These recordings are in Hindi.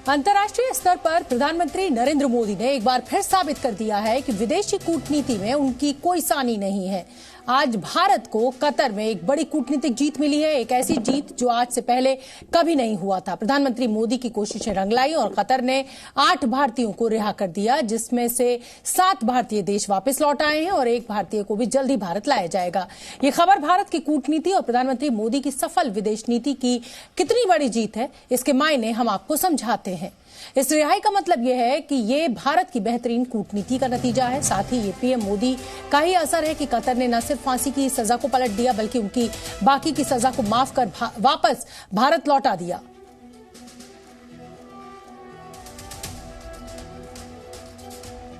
अंतर्राष्ट्रीय स्तर पर प्रधानमंत्री नरेंद्र मोदी ने एक बार फिर साबित कर दिया है कि विदेशी कूटनीति में उनकी कोई सानी नहीं है। आज भारत को कतर में एक बड़ी कूटनीतिक जीत मिली है, एक ऐसी जीत जो आज से पहले कभी नहीं हुआ था। प्रधानमंत्री मोदी की कोशिशें रंग लाई और कतर ने 8 भारतीयों को रिहा कर दिया, जिसमें से 7 भारतीय देश वापस लौट आए हैं और 1 भारतीय को भी जल्द ही भारत लाया जाएगा। ये खबर भारत की कूटनीति और प्रधानमंत्री मोदी की सफल विदेश नीति की कितनी बड़ी जीत है, इसके मायने हम आपको समझाते हैं। इस रिहाई का मतलब यह है कि ये भारत की बेहतरीन कूटनीति का नतीजा है। साथ ही ये पीएम मोदी का ही असर है कि कतर ने न सिर्फ फांसी की सजा को पलट दिया, बल्कि उनकी बाकी की सजा को माफ कर वापस भारत लौटा दिया।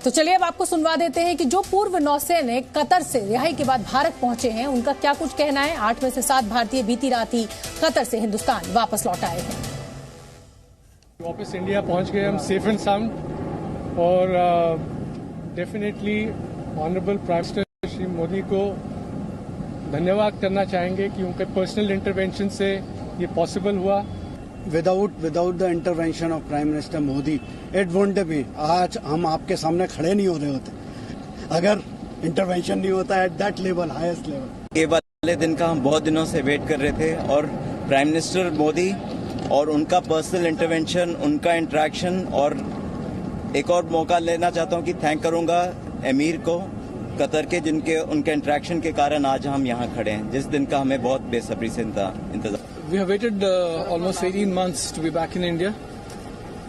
तो चलिए अब आपको सुनवा देते हैं कि जो पूर्व नौसैनिक कतर से रिहाई के बाद भारत पहुंचे हैं, उनका क्या कुछ कहना है। 8 में से 7 भारतीय बीती रात ही कतर से हिंदुस्तान वापस लौट आए हैं। वापस इंडिया पहुंच गए हम सेफ एंड साउंड, और definitely honourable prime minister Shri Modi को धन्यवाद करना चाहेंगे कि उनके पर्सनल इंटरवेंशन से ये पॉसिबल हुआ। Without the intervention of prime minister Modi it won't be, आज हम आपके सामने खड़े नहीं हो रहे होते अगर इंटरवेंशन नहीं होता at that level, highest level. ये वाले दिन का हम बहुत दिनों से वेट कर रहे थे, और प्राइम मिनिस्टर मोदी और उनका पर्सनल इंटरवेंशन, उनका इंटरेक्शन, और एक और मौका लेना चाहता हूं कि थैंक करूंगा एमीर को कतर के, जिनके उनके इंटरेक्शन के कारण आज हम यहां खड़े हैं, जिस दिन का हमें बहुत बेसब्री से इंतजार। We have waited almost 18 months to be back in India.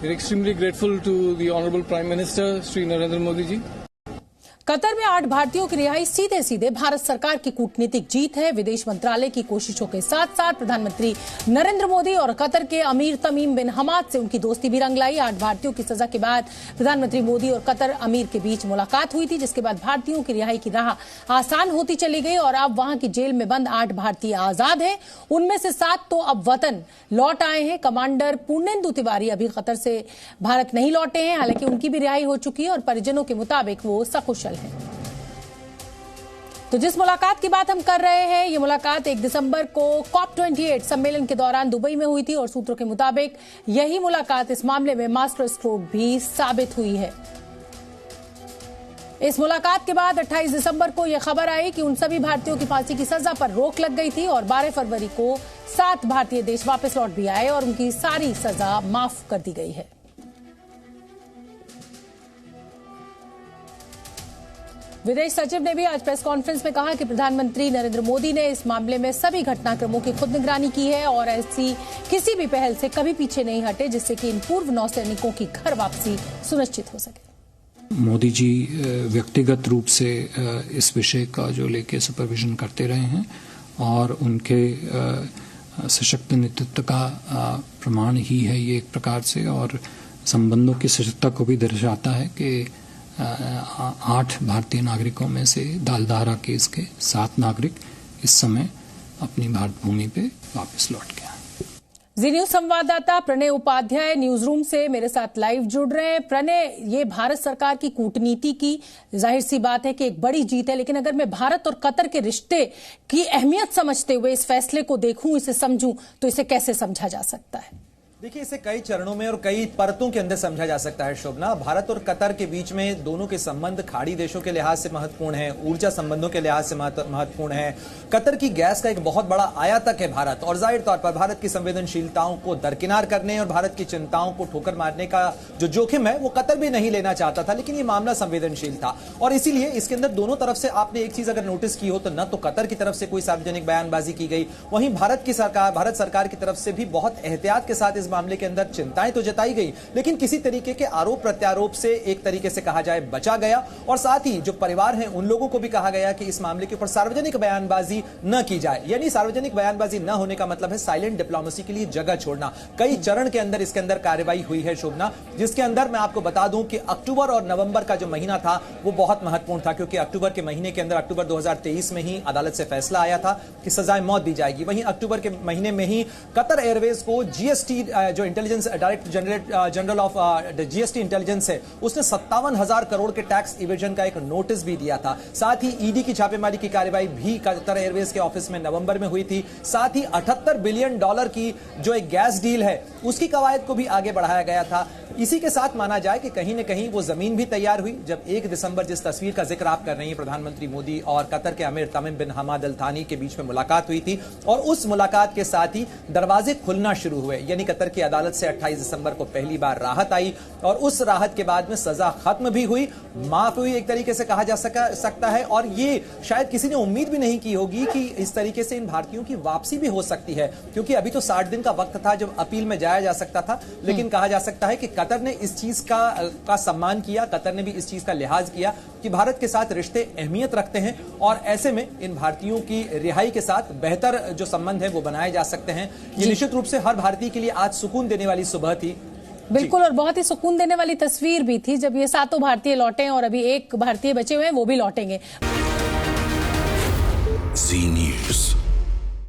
We are extremely grateful to the Honorable Prime Minister Shri Narendra Modi ji. Qatar में 8 भारतीयों की रिहाई सीधे सीधे भारत सरकार की कूटनीतिक जीत है। विदेश मंत्रालय की कोशिशों के साथ साथ प्रधानमंत्री नरेंद्र मोदी और कतर के अमीर तमीम बिन हमाद से उनकी दोस्ती भी रंग लाई। 8 भारतीयों की सजा के बाद प्रधानमंत्री मोदी और कतर अमीर के बीच मुलाकात हुई थी, जिसके बाद भारतीयों की रिहाई की राह आसान होती चली गई और अब वहां की जेल में बंद 8 भारतीय आजाद हैं। उनमें से 7 तो अब वतन लौट आए हैं। कमांडर पूर्णेंदु तिवारी अभी कतर से भारत नहीं लौटे हैं, हालांकि उनकी भी रिहाई हो चुकी है और परिजनों के मुताबिक वो सकुशल है। तो जिस मुलाकात की बात हम कर रहे हैं, ये मुलाकात 1 दिसंबर को COP28 सम्मेलन के दौरान दुबई में हुई थी और सूत्रों के मुताबिक यही मुलाकात इस मामले में मास्टर स्ट्रोक भी साबित हुई है। इस मुलाकात के बाद 28 दिसंबर को यह खबर आई कि उन सभी भारतीयों की फांसी की सजा पर रोक लग गई थी और 12 फरवरी को 7 भारतीय देश वापस लौट भी आए और उनकी सारी सजा माफ कर दी गई है। विदेश सचिव ने भी आज प्रेस कॉन्फ्रेंस में कहा कि प्रधानमंत्री नरेंद्र मोदी ने इस मामले में सभी घटनाक्रमों की खुद निगरानी की है और ऐसी किसी भी पहल से कभी पीछे नहीं हटे, जिससे कि इन पूर्व नौसैनिकों की घर वापसी सुनिश्चित हो सके। मोदी जी व्यक्तिगत रूप से इस विषय का जो लेके सुपरविजन करते रहे हैं और उनके सशक्त नेतृत्व का प्रमाण ही है ये एक प्रकार से, और संबंधों की सशक्तता को भी दर्शाता है कि 8 भारतीय नागरिकों में से दालधारा केस के 7 नागरिक इस समय अपनी भारत भूमि पे वापस लौट गए हैं। जी न्यूज संवाददाता प्रणय उपाध्याय न्यूज रूम से मेरे साथ लाइव जुड़ रहे हैं। प्रणय, ये भारत सरकार की कूटनीति की जाहिर सी बात है कि एक बड़ी जीत है, लेकिन अगर मैं भारत और कतर के रिश्ते की अहमियत समझते हुए इस फैसले को देखूं, इसे समझूं, तो इसे कैसे समझा जा सकता है? देखिए, इसे कई चरणों में और कई परतों के अंदर समझा जा सकता है शोभना। भारत और कतर के बीच में दोनों के संबंध खाड़ी देशों के लिहाज से महत्वपूर्ण है, ऊर्जा संबंधों के लिहाज से महत्वपूर्ण है। कतर की गैस का एक बहुत बड़ा आयातक है भारत, और जाहिर तौर पर भारत की संवेदनशीलताओं को दरकिनार करने और भारत की चिंताओं को ठोकर मारने का जो जोखिम है वो कतर भी नहीं लेना चाहता था, लेकिन ये मामला संवेदनशील था और इसीलिए इसके अंदर दोनों तरफ से आपने एक चीज अगर नोटिस की हो तो न तो कतर की तरफ से कोई सार्वजनिक बयानबाजी की गई, वहीं भारत सरकार की तरफ से भी बहुत एहतियात के साथ इस मामले के अंदर चिंताएं तो जताई गई, लेकिन किसी तरीके के आरोप प्रत्यारोप से एक तरीके से कहा जाए बचा गया। और साथ ही जो परिवार हैं उन लोगों को भी कहा गया कि इस मामले के ऊपर सार्वजनिक बयानबाजी न की जाए, यानी सार्वजनिक बयानबाजी न होने का मतलब है साइलेंट डिप्लोमेसी के लिए जगह छोड़ना। कई चरण के अंदर इसके अंदर कार्रवाई हुई है शोभना, जिसके अंदर मैं आपको बता दूं कि अक्टूबर और नवंबर का जो महीना था वो बहुत महत्वपूर्ण था, क्योंकि अक्टूबर के महीने के अंदर अक्टूबर 2023 में ही अदालत से फैसला आया था कि सजाए मौत दी जाएगी। वहीं अक्टूबर के महीने में ही कतर एयरवेज को जीएसटी जो intelligence director general of GST intelligence है, उसने 57,000 करोड़ के टैक्स इवेजन का एक नोटिस भी दिया था। साथ ही ईडी की छापेमारी की कार्रवाई भी कतर एयरवेज के ऑफिस में नवंबर में हुई थी। साथ ही $78 बिलियन की जो एक गैस डील है, उसकी कवायद को भी आगे बढ़ाया गया था। इसी के साथ माना जाए कि कहीं न कहीं वो जमीन भी तैयार हुई जब 1 दिसंबर, जिस तस्वीर का जिक्र आप कर रही हैं, प्रधानमंत्री मोदी और कतर के अमीर तमीम बिन हमाद अल थानी के बीच में मुलाकात हुई थी, और उस मुलाकात के साथ ही दरवाजे खुलना शुरू हुए। यानी कतर की अदालत से 28 दिसंबर को पहली बार राहत आई, और उस राहत के बाद में सजा खत्म भी हुई, माफ हुई, एक तरीके से कहा जा सकता है। और ये शायद किसी ने उम्मीद भी नहीं की होगी कि इस तरीके से इन भारतीयों की वापसी भी हो सकती है, क्योंकि अभी तो 60 दिन का वक्त था जब अपील में जाया जा सकता था। लेकिन कहा जा सकता है कि कतर ने इस चीज का सम्मान किया, कतर ने भी इस चीज का लिहाज किया कि भारत के साथ रिश्ते अहमियत रखते हैं, और ऐसे में इन भारतीयों की रिहाई के साथ बेहतर जो संबंध है वो बनाए जा सकते हैं। ये निश्चित रूप से हर भारतीय के लिए आज सुकून देने वाली सुबह थी। बिल्कुल, और बहुत ही सुकून देने वाली तस्वीर भी थी जब ये 7 भारतीय लौटे, और अभी 1 भारतीय बचे हुए हैं, वो भी लौटेंगे। जी न्यूज़।